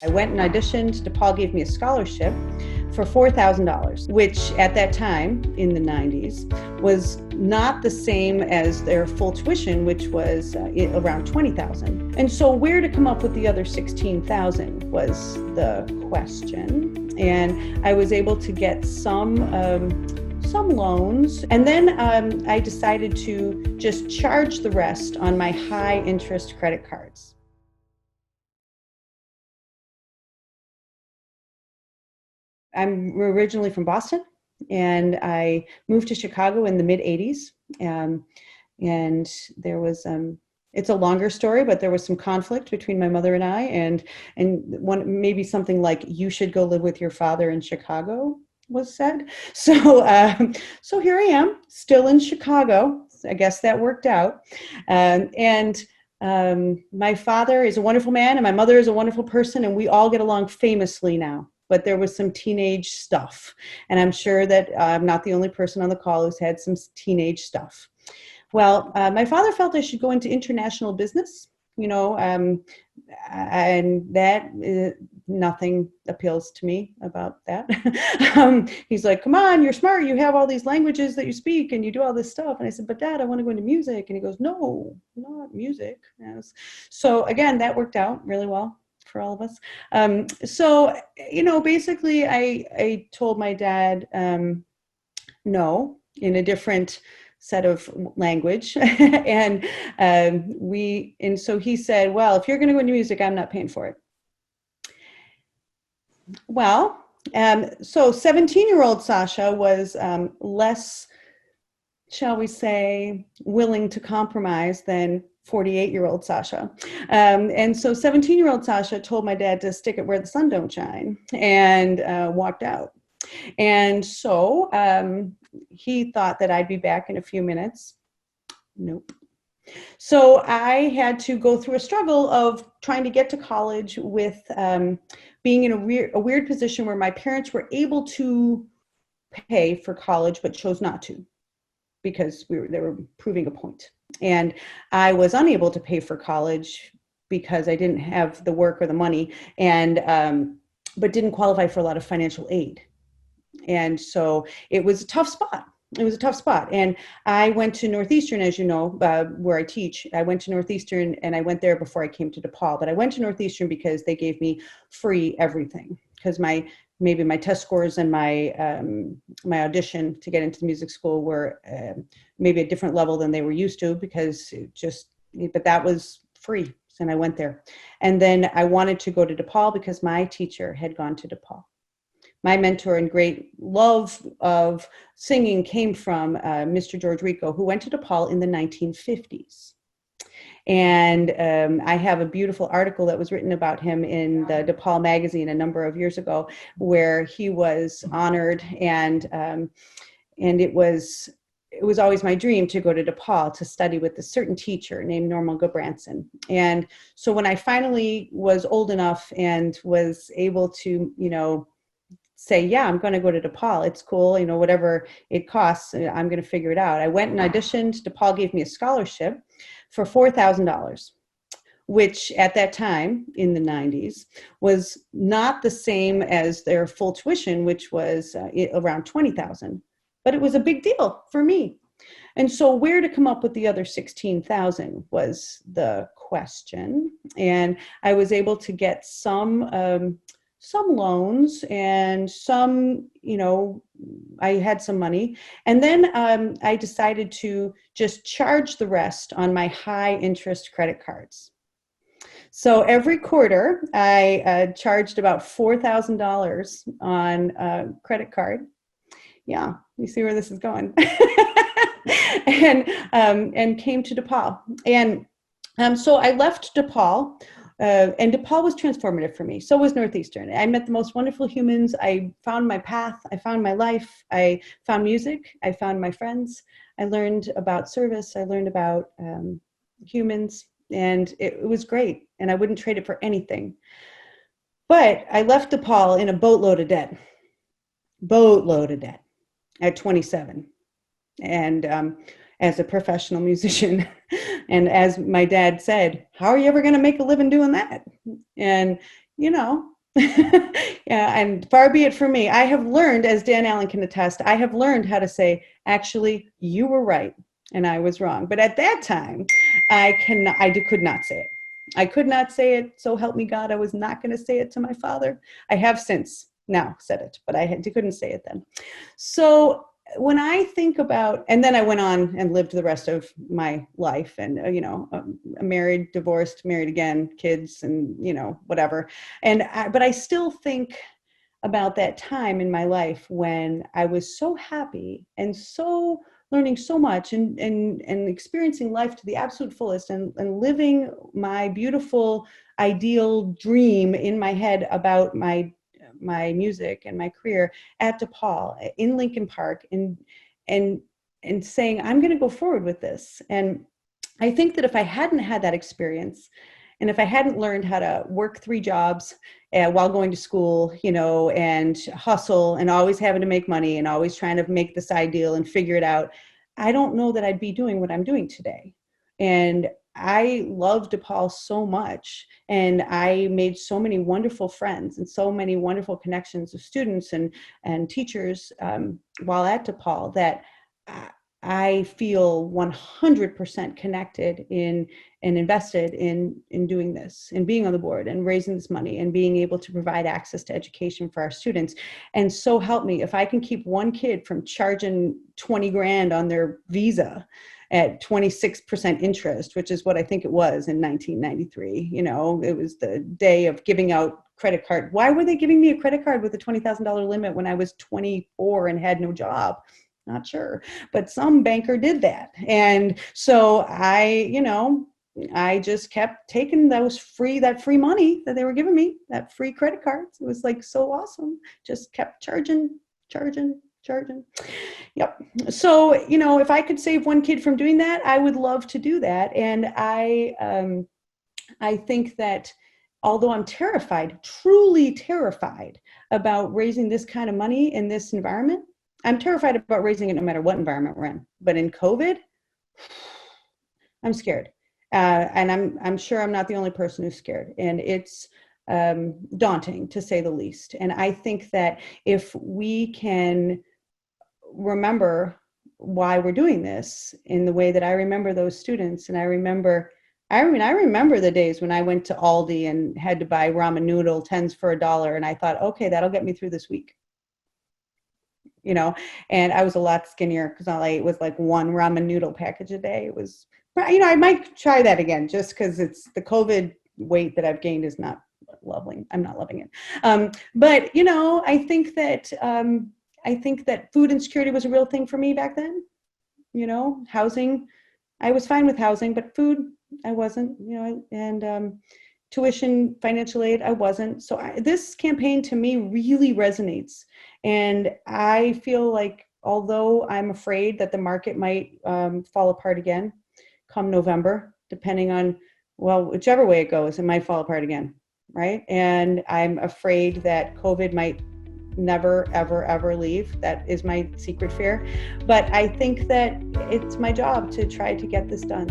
I went and auditioned. DePaul gave me a scholarship for $4,000, which at that time in the 90s was not the same as their full tuition, which was around $20,000. And so where to come up with the other $16,000 was the question. And I was able to get some loans. And then I decided to just charge the rest on my high interest credit cards. I'm originally from Boston, and I moved to Chicago in the mid 80s. And there was, it's a longer story, but there was some conflict between my mother and I, and maybe something like, you should go live with your father in Chicago was said. So here I am, still in Chicago. I guess that worked out. My father is a wonderful man, and my mother is a wonderful person, and we all get along famously now. But there was some teenage stuff. And I'm sure that I'm not the only person on the call who's had some teenage stuff. Well, my father felt I should go into international business, and that nothing appeals to me about that. He's like, come on, you're smart. You have all these languages that you speak and you do all this stuff. And I said, but Dad, I want to go into music. And he goes, no, not music. Yes. So again, that worked out really well for all of us. Basically I told my dad no in a different set of language. and so he said, well, if you're going to go into music, I'm not paying for it. Well, so 17-year-old Sasha was less, shall we say, willing to compromise than 48-year-old Sasha. And so 17-year-old Sasha told my dad to stick it where the sun don't shine, and walked out. And so he thought that I'd be back in a few minutes. Nope. So I had to go through a struggle of trying to get to college with being in a weird position where my parents were able to pay for college but chose not to, because they were proving a point. And I was unable to pay for college because I didn't have the work or the money, but didn't qualify for a lot of financial aid. And so it was a tough spot. And I went to Northeastern, as you know, where I teach. I went to Northeastern, and I went there before I came to DePaul. But I went to Northeastern because they gave me free everything, because maybe my test scores and my audition to get into the music school were maybe a different level than they were used to, but that was free. And I went there. And then I wanted to go to DePaul because my teacher had gone to DePaul. My mentor and great love of singing came from Mr. George Rico, who went to DePaul in the 1950s. And I have a beautiful article that was written about him in the DePaul magazine a number of years ago, where he was honored, and it was always my dream to go to DePaul to study with a certain teacher named Norman Gabranson. And so when I finally was old enough and was able to, say, yeah, I'm going to go to DePaul. It's cool. Whatever it costs, I'm going to figure it out. I went and auditioned. DePaul gave me a scholarship for $4,000, which at that time in the 90s was not the same as their full tuition, which was around $20,000. But it was a big deal for me. And so where to come up with the other $16,000 was the question. And I was able to get some loans, and I had some money. And then I decided to just charge the rest on my high interest credit cards. So every quarter I charged about $4,000 on a credit card. Yeah, you see where this is going. and came to DePaul. And so I left DePaul. And DePaul was transformative for me. So was Northeastern. I met the most wonderful humans. I found my path. I found my life. I found music. I found my friends. I learned about service. I learned about humans. And it was great. And I wouldn't trade it for anything. But I left DePaul in a boatload of debt at 27. And as a professional musician. And as my dad said, how are you ever going to make a living doing that? And you know, yeah, and far be it from me. I have learned, as Dan Allen can attest, I have learned how to say, actually, you were right and I was wrong. But at that time, I could not say it. I could not say it. So help me God, I was not going to say it to my father. I have since now said it, but I couldn't say it then. So when I think about, and then I went on and lived the rest of my life, and married, divorced, married again, kids, and whatever. But I still think about that time in my life when I was so happy and so learning so much and experiencing life to the absolute fullest, and living my beautiful ideal dream in my head about my music and my career at DePaul in Lincoln Park, and saying, I'm going to go forward with this. And I think that if I hadn't had that experience, and if I hadn't learned how to work 3 jobs while going to school, and hustle, and always having to make money, and always trying to make this ideal and figure it out, I don't know that I'd be doing what I'm doing today. And I love DePaul so much, and I made so many wonderful friends and so many wonderful connections with students and teachers while at DePaul, that I feel 100% connected and invested in doing this, and being on the board and raising this money and being able to provide access to education for our students. And so help me, if I can keep one kid from charging 20 grand on their visa at 26% interest, which is what I think it was in 1993. It was the day of giving out credit card. Why were they giving me a credit card with a $20,000 limit when I was 24 and had no job? Not sure, but some banker did that. And so I just kept taking that free money that they were giving me, that free credit cards. It was like so awesome. Just kept charging. Yep. So, if I could save one kid from doing that, I would love to do that. And I think that although I'm terrified, truly terrified about raising this kind of money in this environment, I'm terrified about raising it no matter what environment we're in. But in COVID, I'm scared. And I'm sure I'm not the only person who's scared. And it's daunting, to say the least. And I think that if we can remember why we're doing this in the way that I remember those students, and I remember the days when I went to Aldi and had to buy ramen noodle 10s for $1, and I thought, okay, that'll get me through this week. And I was a lot skinnier because all I ate was like one ramen noodle package a day. It was, I might try that again, just because it's the COVID weight that I've gained is not lovely. I'm not loving it. But I think that food insecurity was a real thing for me back then. Housing, I was fine with housing, but food, I wasn't, and tuition, financial aid, I wasn't. So this campaign to me really resonates. And I feel like, although I'm afraid that the market might fall apart again come November, depending on, whichever way it goes, it might fall apart again, right? And I'm afraid that COVID might never, ever, ever leave. That is my secret fear. But I think that it's my job to try to get this done.